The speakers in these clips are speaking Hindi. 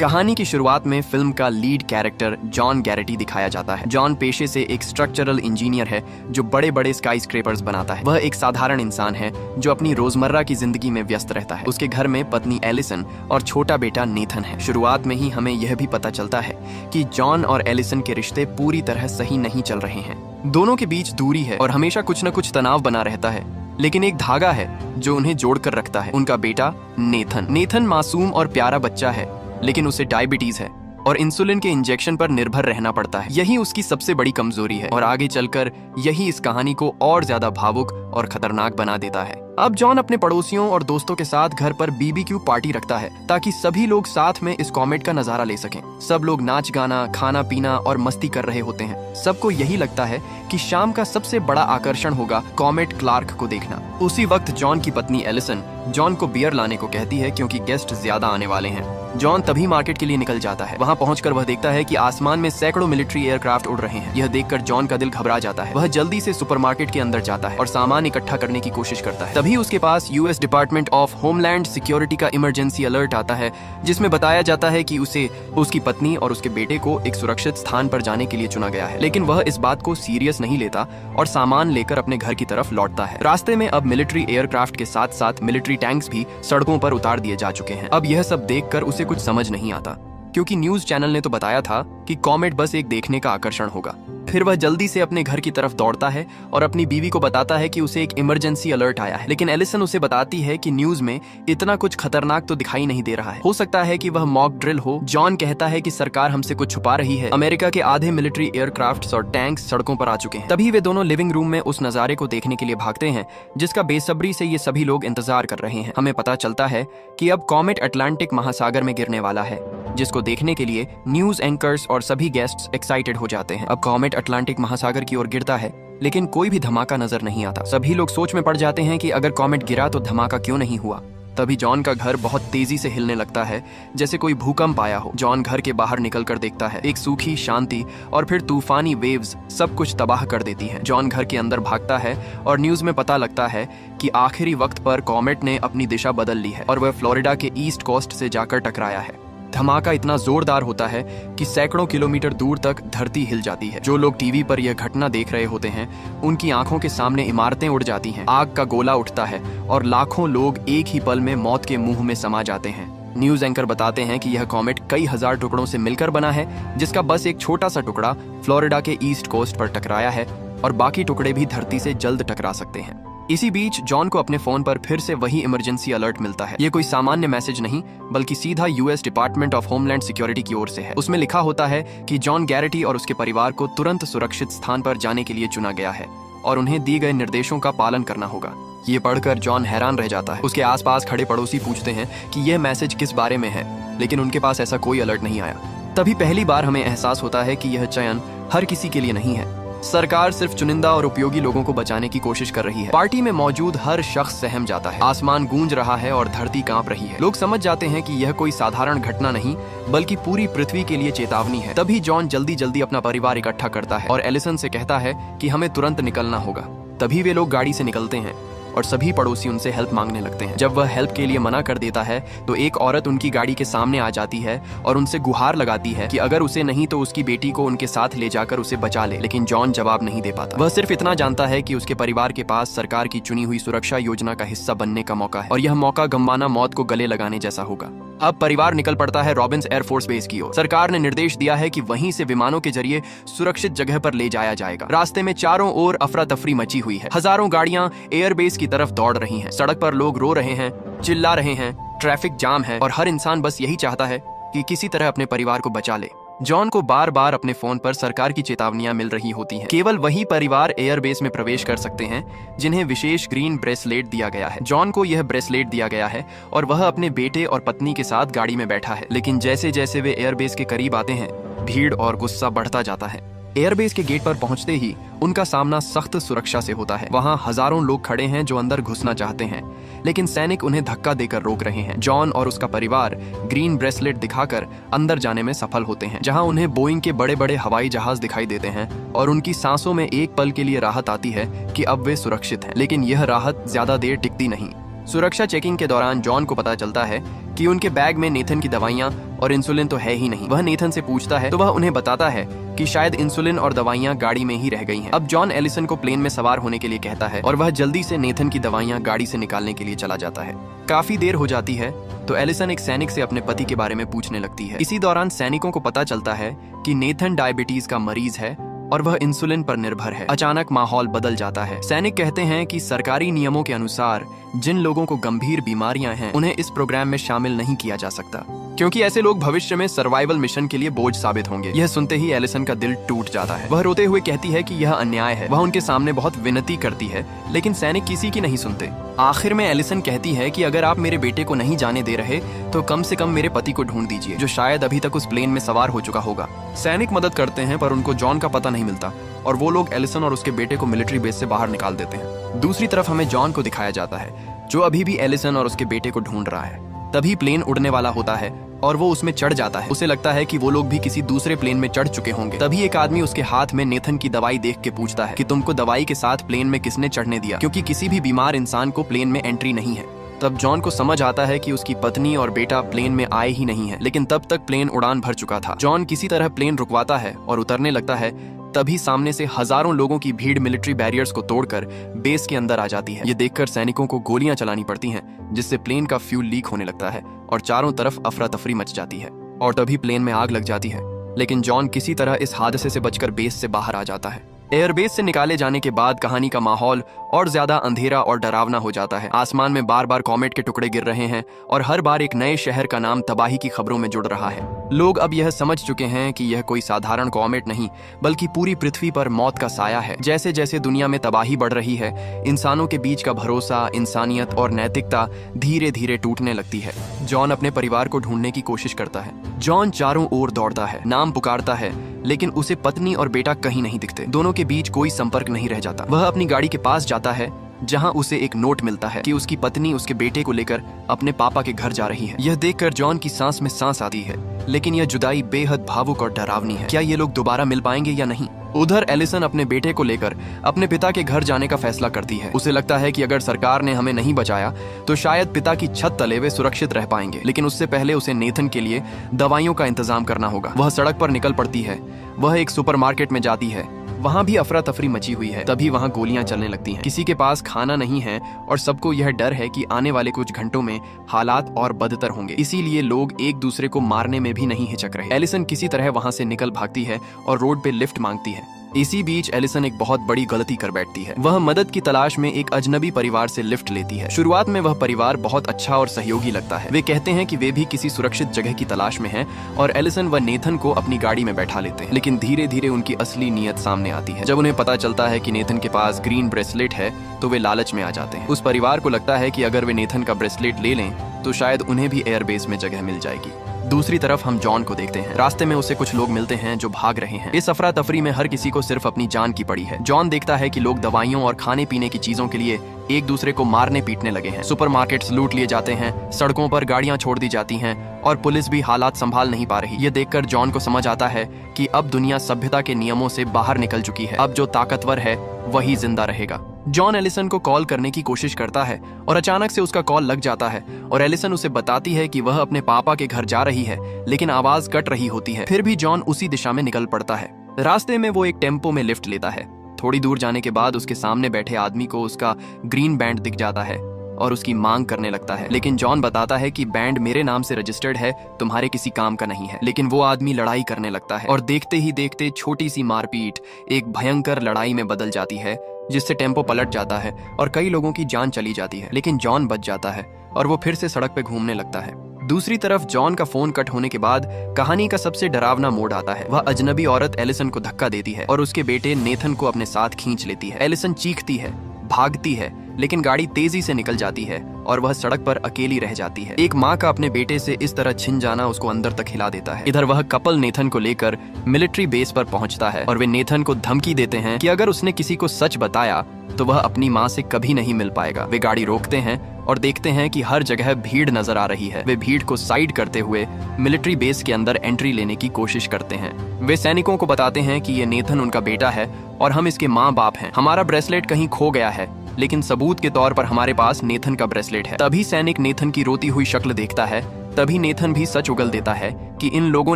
कहानी की शुरुआत में फिल्म का लीड कैरेक्टर जॉन गैरेटी दिखाया जाता है। जॉन पेशे से एक स्ट्रक्चरल इंजीनियर है जो बड़े बड़े स्काई स्क्रेपर्स बनाता है। वह एक साधारण इंसान है जो अपनी रोजमर्रा की जिंदगी में व्यस्त रहता है। उसके घर में पत्नी एलिसन और छोटा बेटा नेथन है। शुरुआत में ही हमें यह भी पता चलता है कि जॉन और एलिसन के रिश्ते पूरी तरह सही नहीं चल रहे हैं। दोनों के बीच दूरी है और हमेशा कुछ न कुछ तनाव बना रहता है, लेकिन एक धागा है जो उन्हें जोड़कर रखता है, उनका बेटा नेथन। नेथन मासूम और प्यारा बच्चा है, लेकिन उसे डायबिटीज है और इंसुलिन के इंजेक्शन पर निर्भर रहना पड़ता है। यही उसकी सबसे बड़ी कमजोरी है और आगे चलकर यही इस कहानी को और ज्यादा भावुक और खतरनाक बना देता है। अब जॉन अपने पड़ोसियों और दोस्तों के साथ घर पर बीबीक्यू पार्टी रखता है ताकि सभी लोग साथ में इस कॉमेट का नजारा ले सकें। सब लोग नाच गाना, खाना पीना और मस्ती कर रहे होते हैं। सबको यही लगता है कि शाम का सबसे बड़ा आकर्षण होगा कॉमेट क्लार्क को देखना। उसी वक्त जॉन की पत्नी एलिसन जॉन को बियर लाने को कहती है क्योंकि गेस्ट ज्यादा आने वाले हैं। जॉन तभी मार्केट के लिए निकल जाता है। वहाँ पहुंचकर वह देखता है कि आसमान में सैकड़ों मिलिट्री एयरक्राफ्ट उड़ रहे हैं। यह देखकर जॉन का दिल घबरा जाता है। वह जल्दी से सुपरमार्केट के अंदर जाता है और सामान इकट्ठा करने की कोशिश करता है। तभी उसके पास US department of homeland security का इमरजेंसी अलर्ट आता है, जिसमें बताया जाता है कि उसे, उसकी पत्नी और उसके बेटे को एक सुरक्षित स्थान पर जाने के लिए चुना गया है। लेकिन वह इस बात को सीरियस नहीं लेता और सामान लेकर अपने घर की तरफ लौटता है। रास्ते में अब मिलिट्री एयरक्राफ्ट के साथ साथ मिलिट्री टैंक्स भी सड़कों पर उतार दिए जा चुके हैं। अब यह सब देखकर उसे कुछ समझ नहीं आता, क्योंकि न्यूज चैनल ने तो बताया था कि कॉमेट बस एक देखने का आकर्षण होगा। फिर वह जल्दी से अपने घर की तरफ दौड़ता है और अपनी बीवी को बताता है कि उसे एक इमरजेंसी अलर्ट आया है। लेकिन एलिसन उसे बताती है कि न्यूज में इतना कुछ खतरनाक तो दिखाई नहीं दे रहा है, हो सकता है कि वह मॉक ड्रिल हो। जॉन कहता है कि सरकार हमसे कुछ छुपा रही है। अमेरिका के आधे मिलिट्री एयरक्राफ्ट और टैंक्स सड़कों पर आ चुके हैं। तभी वे दोनों लिविंग रूम में उस नजारे को देखने के लिए भागते हैं जिसका बेसब्री से ये सभी लोग इंतजार कर रहे हैं। हमें पता चलता है कि अब कॉमेट अटलांटिक महासागर में गिरने वाला है, जिसको देखने के लिए न्यूज एंकर्स और सभी गेस्ट्स एक्साइटेड हो जाते हैं। अब कॉमेट अटलांटिक महासागर की ओर गिरता है, लेकिन कोई भी धमाका नजर नहीं आता। सभी लोग सोच में पड़ जाते हैं कि अगर कॉमेट गिरा तो धमाका क्यों नहीं हुआ। तभी जॉन का घर बहुत तेजी से हिलने लगता है, जैसे कोई भूकंप आया हो। जॉन घर के बाहर निकलकर देखता है, एक सूखी शांति और फिर तूफानी वेव्स सब कुछ तबाह कर देती है। जॉन घर के अंदर भागता है और न्यूज में पता लगता है कि आखिरी वक्त पर कॉमेट ने अपनी दिशा बदल ली है और वह फ्लोरिडा के ईस्ट कोस्ट से जाकर टकराया है। धमाका इतना जोरदार होता है कि सैकड़ों किलोमीटर दूर तक धरती हिल जाती है। जो लोग टीवी पर यह घटना देख रहे होते हैं, उनकी आंखों के सामने इमारतें उड़ जाती हैं, आग का गोला उठता है और लाखों लोग एक ही पल में मौत के मुंह में समा जाते हैं। न्यूज एंकर बताते हैं कि यह कॉमेट कई हजार टुकड़ों से मिलकर बना है, जिसका बस एक छोटा सा टुकड़ा फ्लोरिडा के ईस्ट कोस्ट पर टकराया है और बाकी टुकड़े भी धरती से जल्द टकरा सकते हैं। इसी बीच जॉन को अपने फोन पर फिर से वही इमरजेंसी अलर्ट मिलता है। ये कोई सामान्य मैसेज नहीं, बल्कि सीधा US department of homeland security की ओर से है। उसमें लिखा होता है कि जॉन गैरेटी और उसके परिवार को तुरंत सुरक्षित स्थान पर जाने के लिए चुना गया है और उन्हें दिए गए निर्देशों का पालन करना होगा। ये पढ़कर जॉन हैरान रह जाता है। उसके आसपास खड़े पड़ोसी पूछते हैं कि यह मैसेज किस बारे में है, लेकिन उनके पास ऐसा कोई अलर्ट नहीं आया। तभी पहली बार हमें एहसास होता है कि यह चयन हर किसी के लिए नहीं है। सरकार सिर्फ चुनिंदा और उपयोगी लोगों को बचाने की कोशिश कर रही है। पार्टी में मौजूद हर शख्स सहम जाता है। आसमान गूंज रहा है और धरती कांप रही है। लोग समझ जाते हैं कि यह कोई साधारण घटना नहीं, बल्कि पूरी पृथ्वी के लिए चेतावनी है। तभी जॉन जल्दी जल्दी अपना परिवार इकट्ठा करता है और एलिसन से कहता है कि हमें तुरंत निकलना होगा। तभी वे लोग गाड़ी से निकलते हैं और सभी पड़ोसी उनसे हेल्प मांगने लगते हैं। जब वह हेल्प के लिए मना कर देता है तो एक औरत उनकी गाड़ी के सामने आ जाती है और उनसे गुहार लगाती है कि अगर उसे नहीं तो उसकी बेटी को उनके साथ ले जाकर उसे बचा ले। लेकिन जॉन जवाब नहीं दे पाता। वह सिर्फ इतना जानता है कि उसके परिवार के पास सरकार की चुनी हुई सुरक्षा योजना का हिस्सा बनने का मौका है और यह मौका गंवाना मौत को गले लगाने जैसा होगा। अब परिवार निकल पड़ता है रॉबिन्स एयरफोर्स बेस की ओर। सरकार ने निर्देश दिया है कि वहीं से विमानों के जरिए सुरक्षित जगह पर ले जाया जाएगा। रास्ते में चारों ओर अफरा तफरी मची हुई है। हजारों गाड़ियां एयरबेस की तरफ दौड़ रही हैं। सड़क पर लोग रो रहे हैं, चिल्ला रहे हैं, ट्रैफिक जाम है और हर इंसान बस यही चाहता है कि किसी तरह अपने परिवार को बचा ले। जॉन को बार बार अपने फोन पर सरकार की चेतावनियां मिल रही होती हैं। केवल वही परिवार एयरबेस में प्रवेश कर सकते हैं जिन्हें विशेष ग्रीन ब्रेसलेट दिया गया है। जॉन को यह ब्रेसलेट दिया गया है और वह अपने बेटे और पत्नी के साथ गाड़ी में बैठा है। लेकिन जैसे जैसे वे एयरबेस के करीब आते हैं, भीड़ और गुस्सा बढ़ता जाता है। एयरबेस के गेट पर पहुंचते ही उनका सामना सख्त सुरक्षा से होता है। वहां हजारों लोग खड़े हैं जो अंदर घुसना चाहते हैं, लेकिन सैनिक उन्हें धक्का देकर रोक रहे हैं। जॉन और उसका परिवार ग्रीन ब्रेसलेट दिखाकर अंदर जाने में सफल होते हैं, जहां उन्हें बोइंग के बड़े बड़े हवाई जहाज दिखाई देते हैं और उनकी सांसों में एक पल के लिए राहत आती है कि अब वे सुरक्षित हैं। लेकिन यह राहत ज्यादा देर टिकती नहीं। सुरक्षा चेकिंग के दौरान जॉन को पता चलता है कि उनके बैग में नेथन की दवाइयां और इंसुलिन तो है ही नहीं। वह नेथन से पूछता है तो वह उन्हें बताता है कि शायद इंसुलिन और दवाइयाँ गाड़ी में ही रह गई हैं। अब जॉन एलिसन को प्लेन में सवार होने के लिए कहता है और वह जल्दी से नेथन की दवाइयाँ गाड़ी से निकालने के लिए चला जाता है। काफी देर हो जाती है तो एलिसन एक सैनिक से अपने पति के बारे में पूछने लगती है। इसी दौरान सैनिकों को पता चलता है कि नेथन डायबिटीज का मरीज है और वह इंसुलिन पर निर्भर है। अचानक माहौल बदल जाता है। सैनिक कहते हैं कि सरकारी नियमों के अनुसार जिन लोगों को गंभीर बीमारियां हैं उन्हें इस प्रोग्राम में शामिल नहीं किया जा सकता, क्योंकि ऐसे लोग भविष्य में सर्वाइवल मिशन के लिए बोझ साबित होंगे। यह सुनते ही एलिसन का दिल टूट जाता है। वह रोते हुए कहती है कि यह अन्याय है। वह उनके सामने बहुत विनती करती है, लेकिन सैनिक किसी की नहीं सुनते। आखिर में एलिसन कहती है कि अगर आप मेरे बेटे को नहीं जाने दे रहे तो कम से कम मेरे पति को ढूंढ दीजिए, जो शायद अभी तक उस प्लेन में सवार हो चुका होगा। सैनिक मदद करते हैं पर उनको जॉन का पता नहीं मिलता और वो लोग एलिसन और उसके बेटे को मिलिट्री बेस से बाहर निकाल देते हैं। दूसरी तरफ हमें जॉन को दिखाया जाता है जो अभी भी एलिसन और उसके बेटे को ढूंढ रहा है। तभी प्लेन उड़ने वाला होता है और वो उसमें चढ़ जाता है। उसे लगता है कि वो लोग भी किसी दूसरे प्लेन में चढ़ चुके होंगे। तभी एक आदमी उसके हाथ में नेथन की दवाई देख के पूछता है कि तुमको दवाई के साथ प्लेन में किसने चढ़ने दिया, क्योंकि किसी भी बीमार इंसान को प्लेन में एंट्री नहीं है। तब जॉन को समझ आता है कि उसकी पत्नी और बेटा प्लेन में आए ही नहीं है, लेकिन तब तक प्लेन उड़ान भर चुका था। जॉन किसी तरह प्लेन रुकवाता है और उतरने लगता है। तभी सामने से हजारों लोगों की भीड़ मिलिट्री बैरियर्स को तोड़कर बेस के अंदर आ जाती है। ये देखकर सैनिकों को गोलियां चलानी पड़ती हैं, जिससे प्लेन का फ्यूल लीक होने लगता है और चारों तरफ अफरा तफरी मच जाती है और तभी प्लेन में आग लग जाती है। लेकिन जॉन किसी तरह इस हादसे से बचकर बेस से बाहर आ जाता है। एयरबेस से निकाले जाने के बाद कहानी का माहौल और ज्यादा अंधेरा और डरावना हो जाता है। आसमान में बार बार कॉमेट के टुकड़े गिर रहे हैं और हर बार एक नए शहर का नाम तबाही की खबरों में जुड़ रहा है। लोग अब यह समझ चुके हैं कि यह कोई साधारण कॉमेट नहीं, बल्कि पूरी पृथ्वी पर मौत का साया है। जैसे जैसे दुनिया में तबाही बढ़ रही है, इंसानों के बीच का भरोसा, इंसानियत और नैतिकता धीरे धीरे टूटने लगती है। जॉन अपने परिवार को ढूंढने की कोशिश करता है। जॉन चारों ओर दौड़ता है, नाम पुकारता है, लेकिन उसे पत्नी और बेटा कहीं नहीं दिखते। दोनों के बीच कोई संपर्क नहीं रह जाता। वह अपनी गाड़ी के पास जाता है, जहां उसे एक नोट मिलता है कि उसकी पत्नी उसके बेटे को लेकर अपने पापा के घर जा रही है। यह देखकर जॉन की सांस में सांस आती है, लेकिन यह जुदाई बेहद भावुक और डरावनी है। क्या ये लोग दोबारा मिल पाएंगे या नहीं? उधर एलिसन अपने बेटे को लेकर अपने पिता के घर जाने का फैसला करती है। उसे लगता है कि अगर सरकार ने हमें नहीं बचाया तो शायद पिता की छत तले वे सुरक्षित रह पाएंगे, लेकिन उससे पहले उसे नेथन के लिए दवाइयों का इंतजाम करना होगा। वह सड़क पर निकल पड़ती है। वह एक सुपरमार्केट में जाती है। वहां भी अफरा तफरी मची हुई है। तभी वहां गोलियां चलने लगती हैं। किसी के पास खाना नहीं है और सबको यह डर है कि आने वाले कुछ घंटों में हालात और बदतर होंगे, इसीलिए लोग एक दूसरे को मारने में भी नहीं हिचक रहे। एलिसन किसी तरह वहां से निकल भागती है और रोड पे लिफ्ट मांगती है। इसी बीच एलिसन एक बहुत बड़ी गलती कर बैठती है। वह मदद की तलाश में एक अजनबी परिवार से लिफ्ट लेती है। शुरुआत में वह परिवार बहुत अच्छा और सहयोगी लगता है। वे कहते हैं कि वे भी किसी सुरक्षित जगह की तलाश में हैं और एलिसन व नेथन को अपनी गाड़ी में बैठा लेते हैं। लेकिन धीरे धीरे उनकी असली नीयत सामने आती है। जब उन्हें पता चलता है कि नेथन के पास ग्रीन ब्रेसलेट है तो वे लालच में आ जाते हैं। उस परिवार को लगता है कि अगर वे नेथन का ब्रेसलेट ले लें तो शायद उन्हें भी एयरबेस में जगह मिल जाएगी। दूसरी तरफ हम जॉन को देखते हैं। रास्ते में उसे कुछ लोग मिलते हैं जो भाग रहे हैं। इस अफरा तफरी में हर किसी को सिर्फ अपनी जान की पड़ी है। जॉन देखता है कि लोग दवाइयों और खाने पीने की चीजों के लिए एक दूसरे को मारने पीटने लगे हैं। सुपरमार्केट्स लूट लिए जाते हैं, सड़कों पर गाड़ियां छोड़ दी जाती हैं और पुलिस भी हालात संभाल नहीं पा रही। ये देखकर जॉन को समझ आता है कि अब दुनिया सभ्यता के नियमों से बाहर निकल चुकी है। अब जो ताकतवर है वही जिंदा रहेगा। जॉन एलिसन को कॉल करने की कोशिश करता है और अचानक से उसका कॉल लग जाता है और एलिसन उसे बताती है कि वह अपने पापा के घर जा रही है, लेकिन आवाज कट रही होती है। फिर भी जॉन उसी दिशा में निकल पड़ता है। रास्ते में वो एक टेम्पो में लिफ्ट लेता है। थोड़ी दूर जाने के बाद उसके सामने बैठे आदमी को उसका ग्रीन बैंड दिख जाता है और उसकी मांग करने लगता है, लेकिन जॉन बताता है कि बैंड मेरे नाम से रजिस्टर्ड है, तुम्हारे किसी काम का नहीं है। लेकिन वो आदमी लड़ाई करने लगता है और देखते ही देखते छोटी सी मारपीट एक भयंकर लड़ाई में बदल जाती है, जिससे टेम्पो पलट जाता है और कई लोगों की जान चली जाती है। लेकिन जॉन बच जाता है और वो फिर से सड़क पे घूमने लगता है। दूसरी तरफ जॉन का फोन कट होने के बाद कहानी का सबसे डरावना मोड़ आता है। वह अजनबी औरत एलिसन को धक्का देती है और उसके बेटे नेथन को अपने साथ खींच लेती है। एलिसन चीखती है, भागती है, लेकिन गाड़ी तेजी से निकल जाती है और वह सड़क पर अकेली रह जाती है। एक माँ का अपने बेटे से इस तरह छिन जाना उसको अंदर तक हिला देता है। इधर वह कपल नेथन को लेकर मिलिट्री बेस पर पहुंचता है और वे नेथन को धमकी देते हैं कि अगर उसने किसी को सच बताया तो वह अपनी माँ से कभी नहीं मिल पाएगा। वे गाड़ी रोकते हैं और देखते हैं कि हर जगह भीड़ नजर आ रही है। वे भीड़ को साइड करते हुए मिलिट्री बेस के अंदर एंट्री लेने की कोशिश करते हैं। वे सैनिकों को बताते हैं कि ये नेथन उनका बेटा है और हम इसके माँ बाप हैं। हमारा ब्रेसलेट कहीं खो गया है, लेकिन सबूत के तौर पर हमारे पास नेथन का ब्रेसलेट है। तभी सैनिक नेथन की रोती हुई शक्ल देखता है। तभी नेथन भी सच उगल देता है कि इन लोगों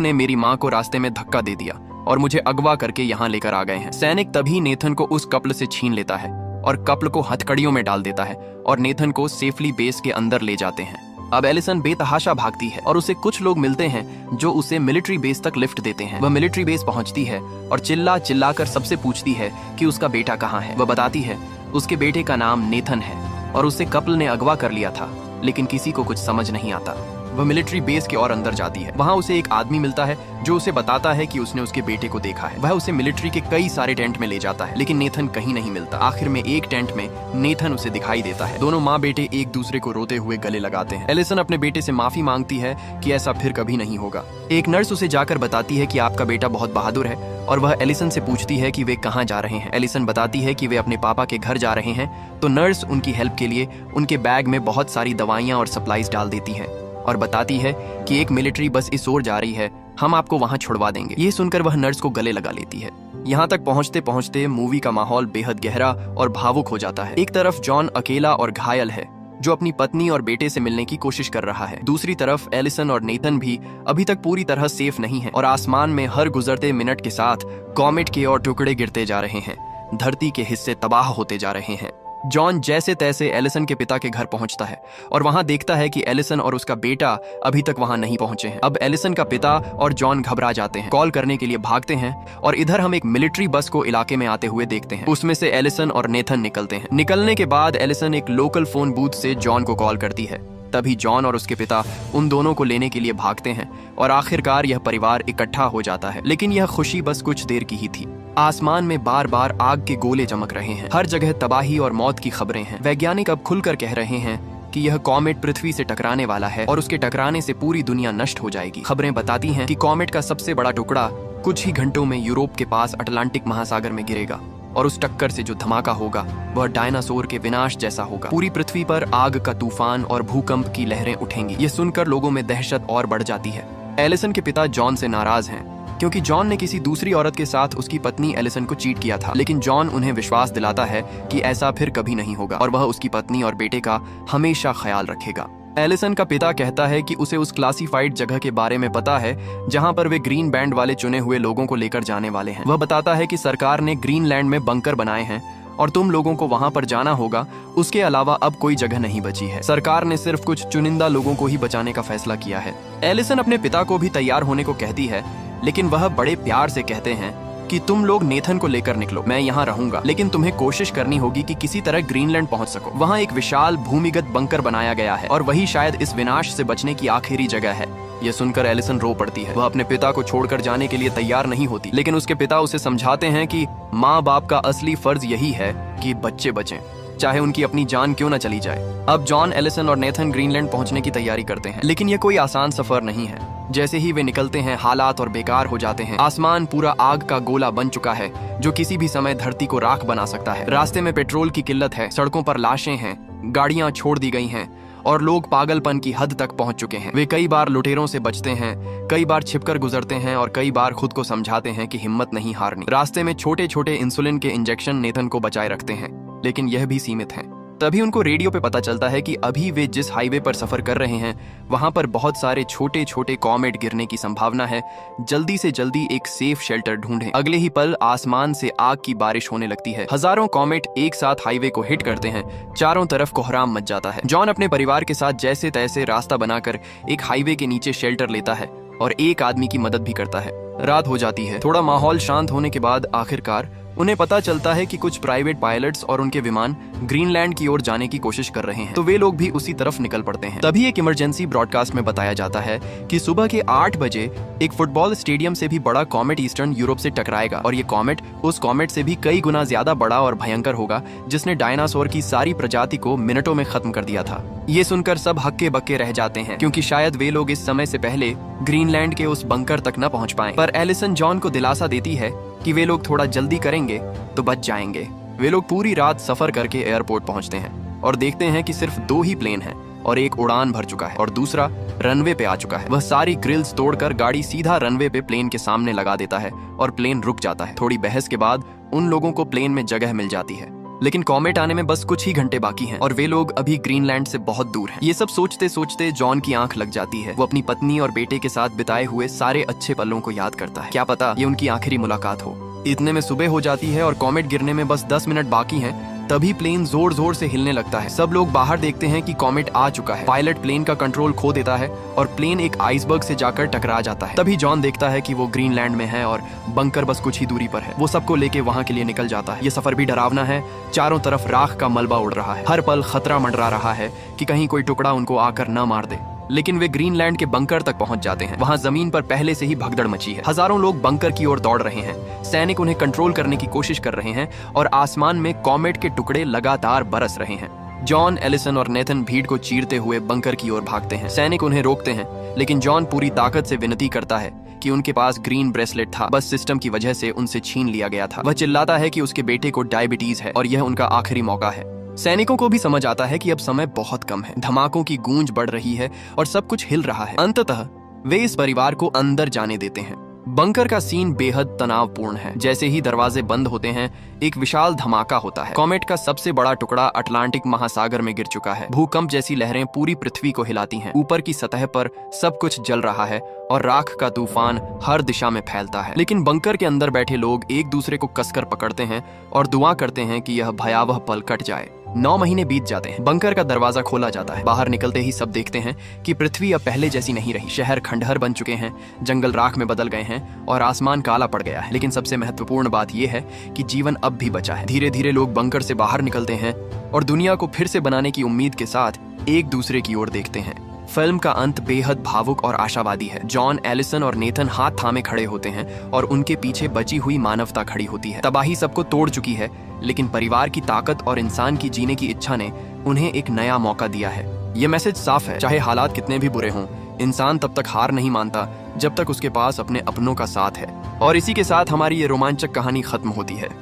ने मेरी माँ को रास्ते में धक्का दे दिया और मुझे अगवा करके यहाँ लेकर आ गए हैं। सैनिक तभी नेथन को उस कपल से छीन लेता है और कपल को हथकड़ियों में डाल देता है और नेथन को सेफली बेस के अंदर ले जाते हैं। अब एलिसन बेतहाशा भागती है और उसे कुछ लोग मिलते हैं जो उसे मिलिट्री बेस तक लिफ्ट देते हैं। वह मिलिट्री बेस पहुंचती है और चिल्ला चिल्ला कर सबसे पूछती है कि उसका बेटा कहाँ है। वह बताती है उसके बेटे का नाम नेथन है और उसे कपल ने अगवा कर लिया था, लेकिन किसी को कुछ समझ नहीं आता। वह मिलिट्री बेस के और अंदर जाती है। वहाँ उसे एक आदमी मिलता है जो उसे बताता है कि उसने उसके बेटे को देखा है। वह उसे मिलिट्री के कई सारे टेंट में ले जाता है, लेकिन नेथन कहीं नहीं मिलता। आखिर में एक टेंट में नेथन उसे दिखाई देता है। दोनों माँ बेटे एक दूसरे को रोते हुए गले लगाते हैं। एलिसन अपने बेटे से माफी मांगती है कि ऐसा फिर कभी नहीं होगा। एक नर्स उसे जाकर बताती है कि आपका बेटा बहुत बहादुर है और वह एलिसन से पूछती है कि वे कहाँ जा रहे हैं। एलिसन बताती है कि वे अपने पापा के घर जा रहे हैं, तो नर्स उनकी हेल्प के लिए उनके बैग में बहुत सारी दवाइयाँ और सप्लाईज डाल देती है और बताती है कि एक मिलिट्री बस इस ओर जा रही है, हम आपको वहां छुड़वा देंगे। ये सुनकर वह नर्स को गले लगा लेती है। यहाँ तक पहुंचते पहुंचते मूवी का माहौल बेहद गहरा और भावुक हो जाता है। एक तरफ जॉन अकेला और घायल है जो अपनी पत्नी और बेटे से मिलने की कोशिश कर रहा है। दूसरी तरफ एलिसन और नेथन भी अभी तक पूरी तरह सेफ नहीं है और आसमान में हर गुजरते मिनट के साथ कॉमेट के और टुकड़े गिरते जा रहे हैं। धरती के हिस्से तबाह होते जा रहे हैं। जॉन जैसे तैसे एलिसन के पिता के घर पहुंचता है और वहां देखता है कि एलिसन और उसका बेटा अभी तक वहां नहीं पहुंचे हैं। अब एलिसन का पिता और जॉन घबरा जाते हैं, कॉल करने के लिए भागते हैं और इधर हम एक मिलिट्री बस को इलाके में आते हुए देखते हैं। उसमें से एलिसन और नेथन निकलते हैं। निकलने के बाद एलिसन एक लोकल फोन बूथ से जॉन को कॉल करती है। तभी जॉन और उसके पिता उन दोनों को लेने के लिए भागते हैं और आखिरकार यह परिवार इकट्ठा हो जाता है। लेकिन यह खुशी बस कुछ देर की ही थी। आसमान में बार बार आग के गोले चमक रहे हैं। हर जगह तबाही और मौत की खबरें हैं। वैज्ञानिक अब खुलकर कह रहे हैं कि यह कॉमेट पृथ्वी से टकराने वाला है और उसके टकराने से पूरी दुनिया नष्ट हो जाएगी। खबरें बताती हैं कि कॉमेट का सबसे बड़ा टुकड़ा कुछ ही घंटों में यूरोप के पास अटलांटिक महासागर में गिरेगा और उस टक्कर से जो धमाका होगा वह डायनासोर के विनाश जैसा होगा। पूरी पृथ्वी पर आग का तूफान और भूकंप की लहरें उठेंगी। ये सुनकर लोगों में दहशत और बढ़ जाती है। एलिसन के पिता जॉन से नाराज हैं क्योंकि जॉन ने किसी दूसरी औरत के साथ उसकी पत्नी एलिसन को चीट किया था, लेकिन जॉन उन्हें विश्वास दिलाता है कि ऐसा फिर कभी नहीं होगा और वह उसकी पत्नी और बेटे का हमेशा ख्याल रखेगा। एलिसन का पिता कहता है कि उसे उस क्लासिफाइड जगह के बारे में पता है जहां पर वे ग्रीन बैंड वाले चुने हुए लोगों को लेकर जाने वाले हैं। वह बताता है कि सरकार ने ग्रीनलैंड में बंकर बनाए हैं और तुम लोगों को वहां पर जाना होगा। उसके अलावा अब कोई जगह नहीं बची है। सरकार ने सिर्फ कुछ चुनिंदा लोगों को ही बचाने का फैसला किया है। एलिसन अपने पिता को भी तैयार होने को कहती है, लेकिन वह बड़े प्यार से कहते हैं कि तुम लोग नेथन को लेकर निकलो, मैं यहाँ रहूंगा, लेकिन तुम्हें कोशिश करनी होगी कि किसी तरह ग्रीनलैंड पहुंच सको। वहाँ एक विशाल भूमिगत बंकर बनाया गया है और वही शायद इस विनाश से बचने की आखिरी जगह है। यह सुनकर एलिसन रो पड़ती है। वह अपने पिता को छोड़कर जाने के लिए तैयार नहीं होती, लेकिन उसके पिता उसे समझाते हैं कि माँ बाप का असली फर्ज यही है कि बच्चे बचें, चाहे उनकी अपनी जान क्यों न चली जाए। अब जॉन, एलिसन और नेथन ग्रीनलैंड पहुंचने की तैयारी करते हैं, लेकिन यह कोई आसान सफर नहीं है। जैसे ही वे निकलते हैं हालात और बेकार हो जाते हैं। आसमान पूरा आग का गोला बन चुका है जो किसी भी समय धरती को राख बना सकता है। रास्ते में पेट्रोल की किल्लत है, सड़कों पर लाशें हैं, गाड़ियां छोड़ दी गई हैं और लोग पागलपन की हद तक पहुंच चुके हैं। वे कई बार लुटेरों से बचते हैं, कई बार छिपकर गुजरते हैं और कई बार खुद को समझाते हैं कि हिम्मत नहीं हारनी। रास्ते में छोटे छोटे इंसुलिन के इंजेक्शन नेथन को बचाए रखते हैं, लेकिन यह भी सीमित है। तभी उनको रेडियो पे पता चलता है कि अभी वे जिस हाईवे पर सफर कर रहे हैं वहां पर बहुत सारे छोटे छोटे कॉमेट गिरने की संभावना है। जल्दी से जल्दी एक सेफ शेल्टर ढूंढें। अगले ही पल आसमान से आग की बारिश होने लगती है। हजारों कॉमेट एक साथ हाईवे को हिट करते हैं। चारों तरफ कोहराम मच जाता है। जॉन अपने परिवार के साथ जैसे तैसे रास्ता बनाकर एक हाईवे के नीचे शेल्टर लेता है और एक आदमी की मदद भी करता है। रात हो जाती है। थोड़ा माहौल शांत होने के बाद आखिरकार उन्हें पता चलता है कि कुछ प्राइवेट पायलट्स और उनके विमान ग्रीनलैंड की ओर जाने की कोशिश कर रहे हैं, तो वे लोग भी उसी तरफ निकल पड़ते हैं। तभी एक इमरजेंसी ब्रॉडकास्ट में बताया जाता है कि सुबह के 8 बजे एक फुटबॉल स्टेडियम से भी बड़ा कॉमेट ईस्टर्न यूरोप से टकराएगा और ये कॉमेट उस कॉमेट से भी कई गुना ज्यादा बड़ा और भयंकर होगा जिसने डायनासोर की सारी प्रजाति को मिनटों में खत्म कर दिया था। ये सुनकर सब हक्के बक्के रह जाते हैं क्योंकि शायद वे लोग इस समय से पहले ग्रीनलैंड के उस बंकर तक न पहुंच पाए। पर एलिसन जॉन को दिलासा देती है कि वे लोग थोड़ा जल्दी करेंगे तो बच जाएंगे। वे लोग पूरी रात सफर करके एयरपोर्ट पहुंचते हैं और देखते हैं कि सिर्फ 2 ही प्लेन हैं और एक उड़ान भर चुका है और दूसरा रनवे पे आ चुका है। वह सारी ग्रिल्स तोड़कर गाड़ी सीधा रनवे पे प्लेन के सामने लगा देता है और प्लेन रुक जाता है। थोड़ी बहस के बाद उन लोगों को प्लेन में जगह मिल जाती है लेकिन कॉमेट आने में बस कुछ ही घंटे बाकी हैं और वे लोग अभी ग्रीनलैंड से बहुत दूर हैं। ये सब सोचते सोचते जॉन की आंख लग जाती है। वो अपनी पत्नी और बेटे के साथ बिताए हुए सारे अच्छे पलों को याद करता है। क्या पता ये उनकी आखिरी मुलाकात हो। इतने में सुबह हो जाती है और कॉमेट गिरने में बस 10 मिनट बाकी हैं। तभी प्लेन जोर जोर से हिलने लगता है। सब लोग बाहर देखते हैं कि कॉमेट आ चुका है। पायलट प्लेन का कंट्रोल खो देता है और प्लेन एक आइसबर्ग से जाकर टकरा जाता है। तभी जॉन देखता है कि वो ग्रीनलैंड में है और बंकर बस कुछ ही दूरी पर है। वो सबको लेके वहां के लिए निकल जाता है। ये सफर भी डरावना है। चारों तरफ राख का मलबा उड़ रहा है। हर पल खतरा मंडरा रहा है कि कहीं कोई टुकड़ा उनको आकर न मार दे। लेकिन वे ग्रीनलैंड के बंकर तक पहुंच जाते हैं। वहां जमीन पर पहले से ही भगदड़ मची है। हजारों लोग बंकर की ओर दौड़ रहे हैं। सैनिक उन्हें कंट्रोल करने की कोशिश कर रहे हैं और आसमान में कॉमेट के टुकड़े लगातार बरस रहे हैं। जॉन, एलिसन और नेथन भीड़ को चीरते हुए बंकर की ओर भागते हैं। सैनिक उन्हें रोकते हैं, लेकिन जॉन पूरी ताकत से विनती करता है कि उनके पास ग्रीन ब्रेसलेट था, बस सिस्टम की वजह से उनसे छीन लिया गया था। वह चिल्लाता है कि उसके बेटे को डायबिटीज है और यह उनका आखिरी मौका है। सैनिकों को भी समझ आता है कि अब समय बहुत कम है। धमाकों की गूंज बढ़ रही है और सब कुछ हिल रहा है। अंततः वे इस परिवार को अंदर जाने देते हैं। बंकर का सीन बेहद तनावपूर्ण है। जैसे ही दरवाजे बंद होते हैं, एक विशाल धमाका होता है। कॉमेट का सबसे बड़ा टुकड़ा अटलांटिक महासागर में गिर चुका है। भूकंप जैसी लहरें पूरी पृथ्वी को हिलाती हैं। ऊपर की सतह पर सब कुछ जल रहा है और राख का तूफान हर दिशा में फैलता है। लेकिन बंकर के अंदर बैठे लोग एक दूसरे को कसकर पकड़ते हैं और दुआ करते हैं कि यह भयावह पल कट जाए। 9 महीने बीत जाते हैं। बंकर का दरवाजा खोला जाता है। बाहर निकलते ही सब देखते हैं कि पृथ्वी अब पहले जैसी नहीं रही। शहर खंडहर बन चुके हैं, जंगल राख में बदल गए हैं और आसमान काला पड़ गया है। लेकिन सबसे महत्वपूर्ण बात यह है कि जीवन अब भी बचा है। धीरे धीरे लोग बंकर से बाहर निकलते हैं और दुनिया को फिर से बनाने की उम्मीद के साथ एक दूसरे की ओर देखते हैं। फिल्म का अंत बेहद भावुक और आशावादी है। जॉन, एलिसन और नेथन हाथ थामे खड़े होते हैं और उनके पीछे बची हुई मानवता खड़ी होती है। तबाही सबको तोड़ चुकी है, लेकिन परिवार की ताकत और इंसान की जीने की इच्छा ने उन्हें एक नया मौका दिया है। ये मैसेज साफ है, चाहे हालात कितने भी बुरे हों, इंसान तब तक हार नहीं मानता जब तक उसके पास अपने अपनों का साथ है। और इसी के साथ हमारी ये रोमांचक कहानी खत्म होती है।